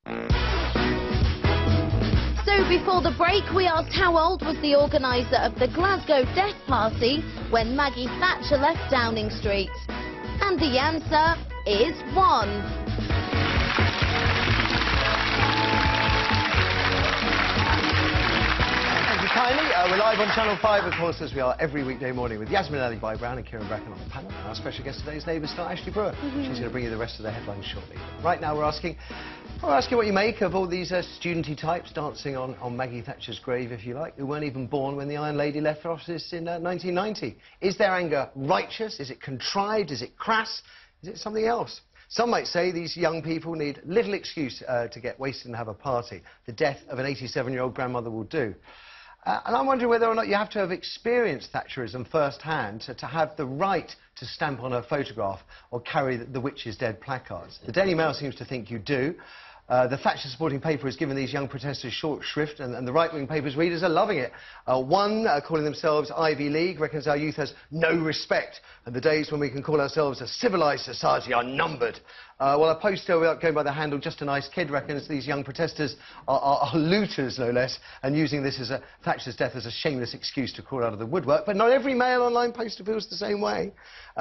So before the break, we asked how old was the organiser of the Glasgow death party when Maggie Thatcher left Downing Street. And the answer is 1. Kindly, we're live on Channel 5, of course, as we are every weekday morning with Yasmin Ali Brown and Kieran Bracken on the panel. And our special guest today is Labour star Ashley Brewer. She's going to bring you the rest of the headlines shortly. Right now, we're asking what you make of all these studenty types dancing on Maggie Thatcher's grave, if you like, who weren't even born when the Iron Lady left office in 1990. Is their anger righteous? Is it contrived? Is it crass? Is it something else? Some might say these young people need little excuse to get wasted and have a party. The death of an 87-year-old grandmother will do. And I'm wondering whether or not you have to have experienced Thatcherism firsthand to have the right to stamp on her photograph or carry the witch's dead placards. The Daily Mail seems to think you do. The Thatcher-supporting paper has given these young protesters short shrift, and the right-wing paper's readers are loving it. One, calling themselves Ivy League, reckons our youth has no respect, and the days when we can call ourselves a civilised society are numbered. While a poster going by the handle Just a Nice Kid reckons these young protesters are looters, no less, and using this as Thatcher's death as a shameless excuse to crawl out of the woodwork. But not every Mail online poster feels the same way.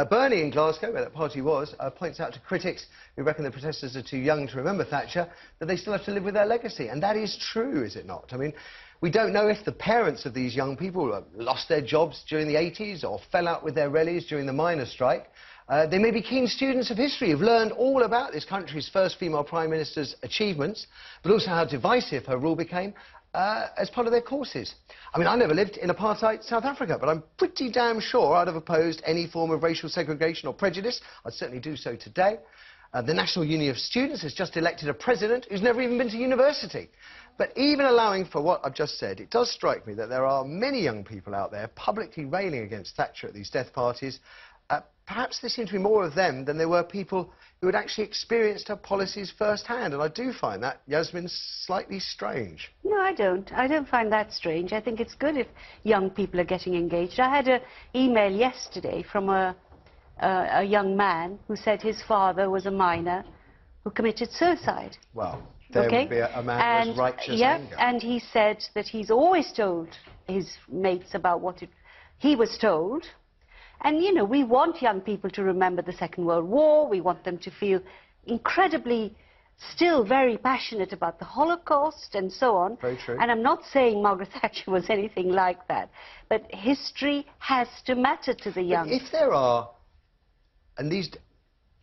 Bernie in Glasgow, where that party was, points out to critics who reckon the protesters are too young to remember Thatcher that they still have to live with their legacy. And that is true, is it not? I mean, we don't know if the parents of these young people lost their jobs during the 80s or fell out with their rallies during the miners' strike. They may be keen students of history who've learned all about this country's first female Prime Minister's achievements, but also how divisive her rule became as part of their courses. I mean, I never lived in apartheid South Africa, but I'm pretty damn sure I'd have opposed any form of racial segregation or prejudice. I'd certainly do so today. The National Union of Students has just elected a president who's never even been to university. But even allowing for what I've just said, it does strike me that there are many young people out there publicly railing against Thatcher at these death parties. Perhaps there seem to be more of them than there were people who had actually experienced her policies firsthand, and I do find that, Yasmin, slightly strange. No, I don't. I don't find that strange. I think it's good if young people are getting engaged. I had an email yesterday from a young man who said his father was a miner who committed suicide. Well, there would be a man who has righteous anger. And he said that he's always told his mates about what he was told. And, you know, we want young people to remember the Second World War. We want them to feel incredibly, still very passionate about the Holocaust and so on. Very true. And I'm not saying Margaret Thatcher was anything like that. But history has to matter to the young. But if there are, and these,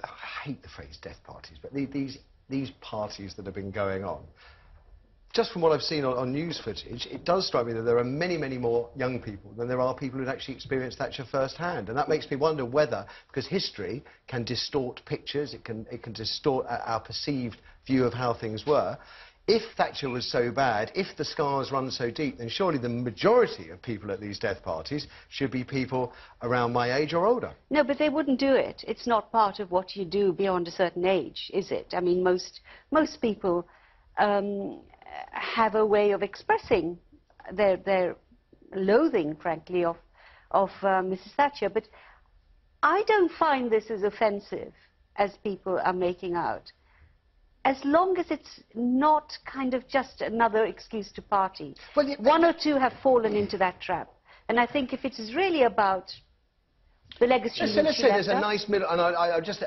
I hate the phrase death parties, but these parties that have been going on, just from what I've seen on news footage, it does strike me that there are many, many more young people than there are people who've actually experienced Thatcher firsthand. And that makes me wonder whether, because history can distort pictures, it can distort our perceived view of how things were. If Thatcher was so bad, if the scars run so deep, then surely the majority of people at these death parties should be people around my age or older. No, but they wouldn't do it. It's not part of what you do beyond a certain age, is it? I mean, most people have a way of expressing their loathing, frankly, of Mrs. Thatcher. But I don't find this as offensive as people are making out, as long as it's not kind of just another excuse to party. Well, one or two have fallen into that trap. And I think if it is really about the legacy... Let's say there's a nice middle... And I just,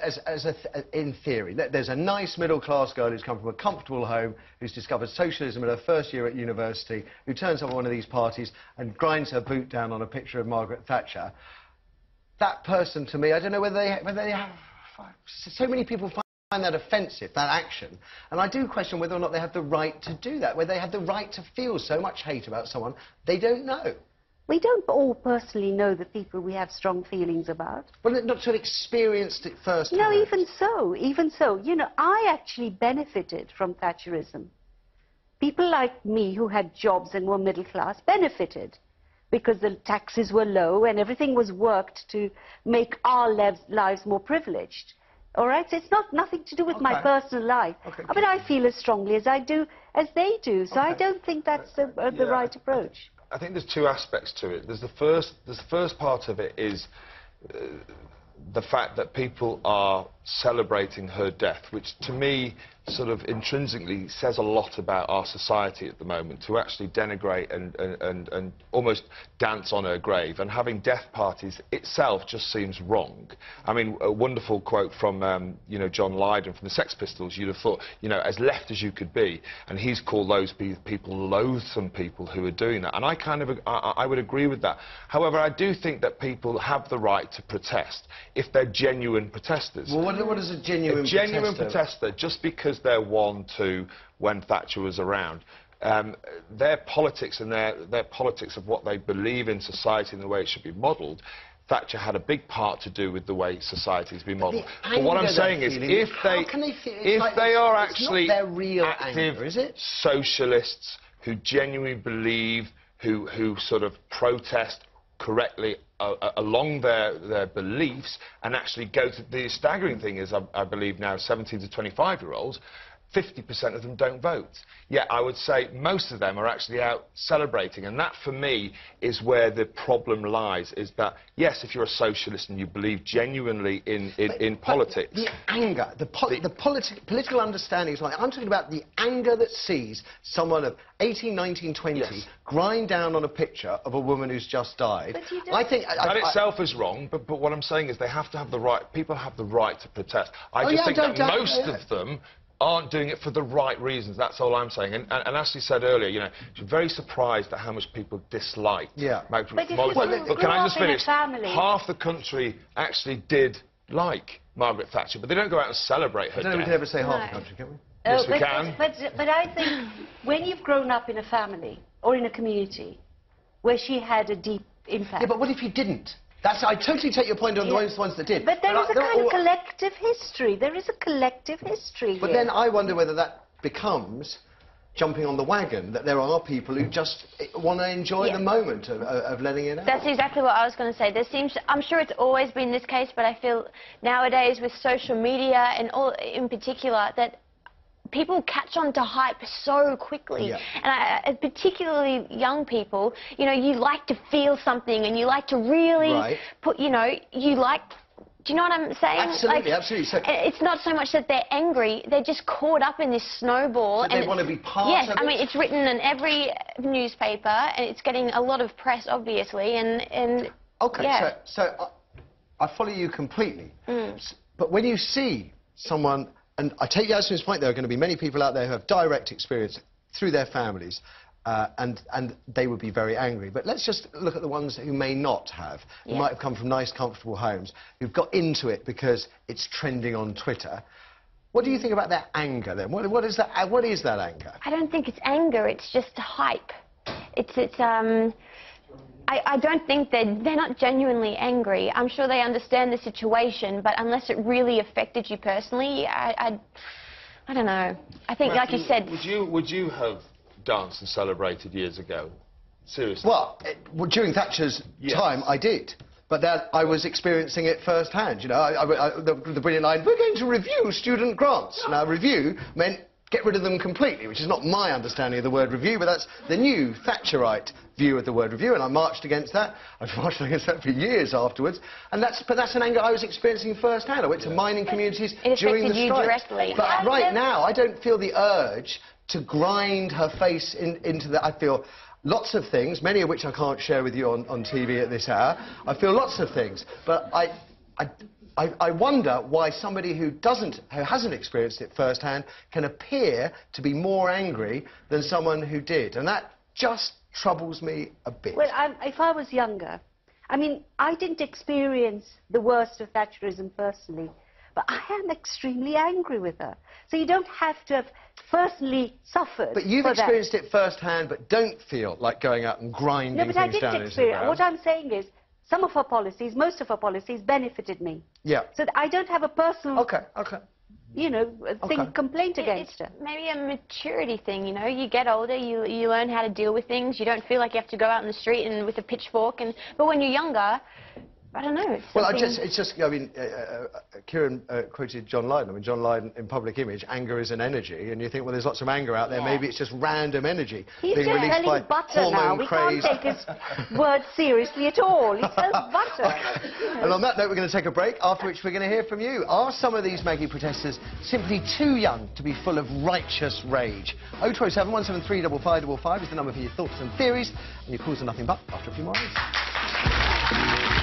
in theory, there's a nice middle-class girl who's come from a comfortable home, who's discovered socialism in her first year at university, who turns up at one of these parties and grinds her boot down on a picture of Margaret Thatcher. That person, to me, I don't know whether they have... So many people find that offensive, that action. And I do question whether or not they have the right to do that, whether they have the right to feel so much hate about someone they don't know. We don't all personally know the people we have strong feelings about. Well, not to have experienced it first. No, even so, even so. You know, I actually benefited from Thatcherism. People like me who had jobs and were middle class benefited because the taxes were low and everything was worked to make our lives more privileged. All right? So it's nothing to do with my personal life. Okay, but I feel as strongly as I do, as they do. So I don't think that's the right approach. I think there's two aspects to it. There's the first part of it is the fact that people are celebrating her death, which to me sort of intrinsically says a lot about our society at the moment, to actually denigrate and almost dance on her grave. And having death parties itself just seems wrong. I mean, a wonderful quote from, you know, John Lydon from the Sex Pistols. You'd have thought, you know, as left as you could be, and he's called those people loathsome people who are doing that. And I kind of, I would agree with that. However, I do think that people have the right to protest if they're genuine protesters. Well, what is a genuine protester? A genuine protester, just because they're 1-2 when Thatcher was around. Their politics and their politics of what they believe in society and the way it should be modelled, Thatcher had a big part to do with the way society has been modelled. But what I'm saying is, if they are actually their real active anger, is it? socialists who genuinely believe, who sort of protest correctly along their beliefs, and actually go to the staggering thing is, I believe now 17 to 25-year-olds, 50% of them don't vote. Yet I would say most of them are actually out celebrating, and that for me is where the problem lies, is that yes, if you're a socialist and you believe genuinely in politics, the anger, the political understanding is like, I'm talking about the anger that sees someone of 18, 19, 20 yes, grind down on a picture of a woman who's just died. But you don't. I think that itself is wrong, but what I'm saying is they have to have the right, people have the right to protest. I just think that most of them aren't doing it for the right reasons. That's all I'm saying. And Ashley said earlier, you know, she's very surprised at how much people dislike. Yeah. But can I just finish? Half the country actually did like Margaret Thatcher, but they don't go out and celebrate her I don't know death. we can ever say half the country, can we? Yes, we can. But I think when you've grown up in a family or in a community where she had a deep impact. Yeah, but what if you didn't? I totally take your point on the ones that did. But there is a kind of collective history. There is a collective history But here. then I wonder whether that becomes jumping on the wagon, that there are people who just want to enjoy the moment of letting it out. That's exactly what I was going to say. I'm sure it's always been this case, but I feel nowadays with social media and all in particular that people catch on to hype so quickly. Yeah. And particularly young people, you know, you like to feel something and you like to really put, you know, you like... Do you know what I'm saying? Absolutely, like, absolutely. So it's not so much that they're angry, they're just caught up in this snowball. They want to be part of it? Yes, I mean, it's written in every newspaper, and it's getting a lot of press, obviously, and OK, yeah. so I follow you completely. But when you see someone, and I take Yasmin's point, there are going to be many people out there who have direct experience through their families, and they would be very angry. But let's just look at the ones who may not have, who might have come from nice, comfortable homes, who've got into it because it's trending on Twitter. What do you think about their anger, then? What is that anger? I don't think it's anger, it's just hype. I don't think they're not genuinely angry. I'm sure they understand the situation, but unless it really affected you personally, I don't know. I think, Matthew, like you said... Would you have danced and celebrated years ago? Seriously? Well, during Thatcher's time, I did. But then I was experiencing it firsthand, you know. The brilliant line, we're going to review student grants. Now, review meant get rid of them completely, which is not my understanding of the word review, but that's the new Thatcherite view of the word review, and I marched against that. I've marched against that for years afterwards, but that's an anger I was experiencing firsthand. I went to mining communities during the strike. Directly. But right now, I don't feel the urge to grind her face into the... I feel lots of things, many of which I can't share with you on TV at this hour. I feel lots of things, but I wonder why somebody who hasn't experienced it firsthand can appear to be more angry than someone who did, and that just troubles me a bit. Well, if I was younger, I mean, I didn't experience the worst of Thatcherism personally, but I am extremely angry with her. So you don't have to have personally suffered. But you've experienced it firsthand, but don't feel like going out and grinding things down into the ground. No, but I didn't experience it. What I'm saying is, some of her policies, most of her policies, benefited me. Yeah. So I don't have a personal... OK. You know, complaint against her. Maybe a maturity thing, you know. You get older, you learn how to deal with things. You don't feel like you have to go out in the street and with a pitchfork. But when you're younger, I don't know. Well, I mean, Kieran quoted John Lydon. I mean, John Lydon, in Public Image, anger is an energy, and you think, well, there's lots of anger out there. Yeah. Maybe it's just random energy He's being just released by selling butter now. We can't take his words seriously at all. He sells butter. And on that note, we're going to take a break, after which we're going to hear from you. Are some of these Maggie protesters simply too young to be full of righteous rage? 0207 173 5555 is the number for your thoughts and theories, and your calls are nothing but after a few more hours.